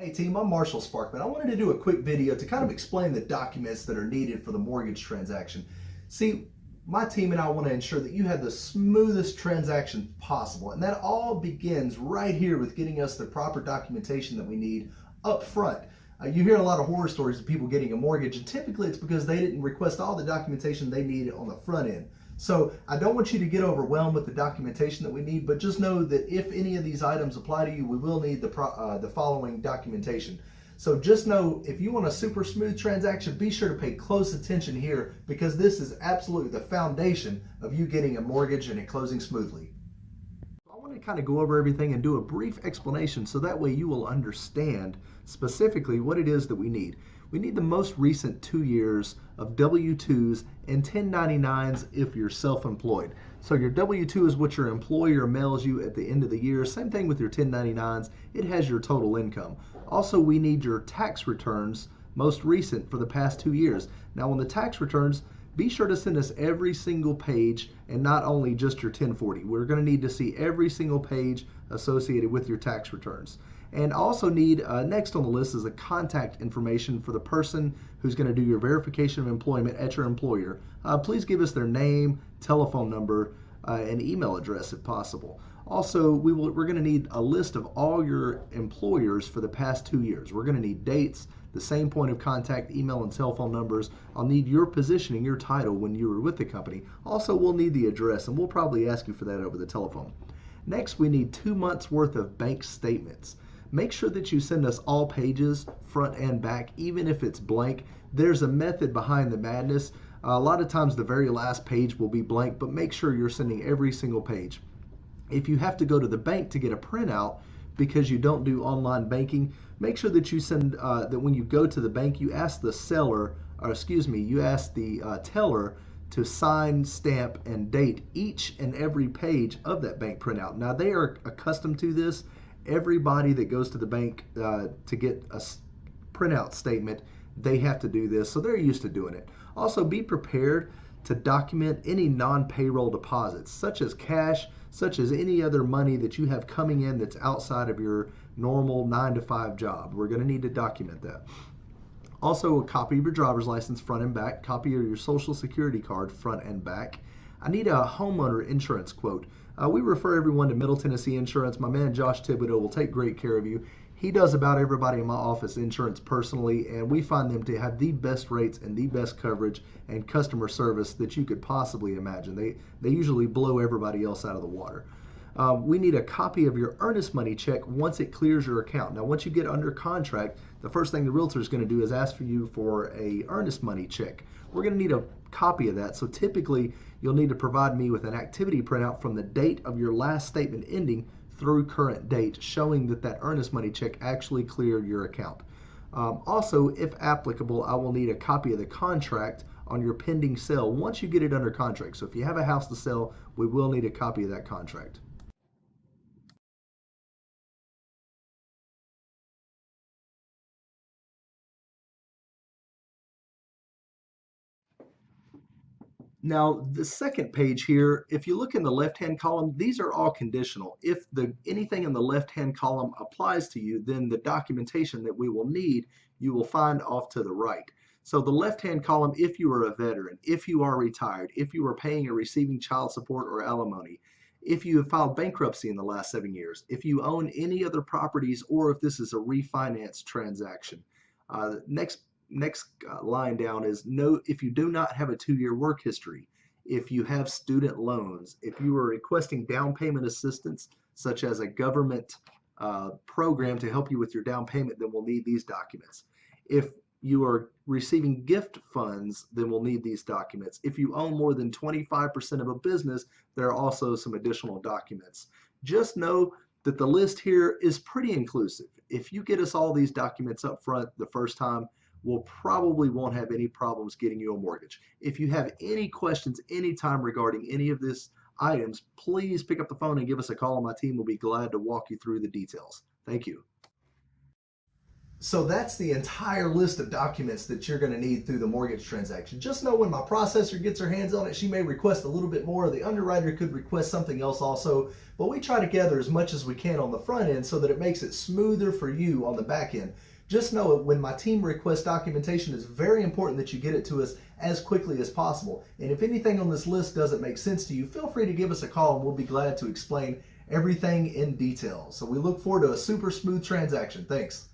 Hey team, I'm Marshall Sparkman. I wanted to do a quick video to kind of explain the documents that are needed for the mortgage transaction. See, my team and I want to ensure that you have the smoothest transaction possible, and that all begins right here with getting us the proper documentation that we need up front. You hear a lot of horror stories of people getting a mortgage, and typically it's because they didn't request all the documentation they need on the front end. So I don't want you to get overwhelmed with the documentation that we need, but just know that if any of these items apply to you, we will need the following documentation. So just know, if you want a super smooth transaction, be sure to pay close attention here, because this is absolutely the foundation of you getting a mortgage and it closing smoothly. I want to kind of go over everything and do a brief explanation so that way you will understand specifically what it is that we need. We need the most recent 2 years of W-2s and 1099s if you're self-employed. So your W-2 is what your employer mails you at the end of the year. Same thing with your 1099s. It has your total income. Also, we need your tax returns, most recent for the past 2 years. Now on the tax returns, be sure to send us every single page and not only just your 1040. We're going to need to see every single page associated with your tax returns. And also need, next on the list is a contact information for the person who's going to do your verification of employment at your employer. Please give us their name, telephone number, and email address if possible. Also, we're going to need a list of all your employers for the past 2 years. We're going to need dates, the same point of contact, email and cell phone numbers. I'll need your position and your title when you were with the company. Also, we'll need the address, and we'll probably ask you for that over the telephone. Next, we need 2 months worth of bank statements. Make sure that you send us all pages, front and back, even if it's blank. There's a method behind the madness. A lot of times the very last page will be blank, but make sure you're sending every single page. If you have to go to the bank to get a printout because you don't do online banking, make sure that you send, that when you go to the bank, you ask the seller, or excuse me, you ask the teller to sign, stamp, and date each and every page of that bank printout. Now they are accustomed to this. Everybody that goes to the bank to get a printout statement, they have to do this, so they're used to doing it. Also, be prepared to document any non-payroll deposits, such as cash, such as any other money that you have coming in that's outside of your normal 9-to-5 job. We're going to need to document that. Also, a copy of your driver's license front and back, copy of your social security card front and back. I need a homeowner insurance quote. We refer everyone to Middle Tennessee Insurance. My man Josh Thibodeau will take great care of you. He does about everybody in my office insurance personally, and we find them to have the best rates and the best coverage and customer service that you could possibly imagine. They usually blow everybody else out of the water. We need a copy of your earnest money check once it clears your account. Now, once you get under contract, the first thing the realtor is going to do is ask for you for a earnest money check. We're going to need a copy of that. So typically, you'll need to provide me with an activity printout from the date of your last statement ending through current date, showing that that earnest money check actually cleared your account. Also, if applicable, I will need a copy of the contract on your pending sale once you get it under contract. So if you have a house to sell, we will need a copy of that contract. Now, the second page here, if you look in the left-hand column, these are all conditional. If anything in the left-hand column applies to you, then the documentation that we will need, you will find off to the right. So the left-hand column, if you are a veteran, if you are retired, if you are paying or receiving child support or alimony, if you have filed bankruptcy in the last 7 years, if you own any other properties, or if this is a refinance transaction. Next line down is note if you do not have a 2-year work history, if you have student loans, if you are requesting down payment assistance, such as a government program to help you with your down payment, then we'll need these documents. If you are receiving gift funds, then we'll need these documents. If you own more than 25% of a business, there are also some additional documents. Just know that the list here is pretty inclusive. If you get us all these documents up front the first time, we'll probably won't have any problems getting you a mortgage. If you have any questions anytime regarding any of these items, please pick up the phone and give us a call, and my team will be glad to walk you through the details. Thank you. So that's the entire list of documents that you're going to need through the mortgage transaction. Just know when my processor gets her hands on it, she may request a little bit more. The underwriter could request something else also, but we try to gather as much as we can on the front end so that it makes it smoother for you on the back end. Just know when my team requests documentation, it's very important that you get it to us as quickly as possible. And if anything on this list doesn't make sense to you, feel free to give us a call and we'll be glad to explain everything in detail. So we look forward to a super smooth transaction. Thanks.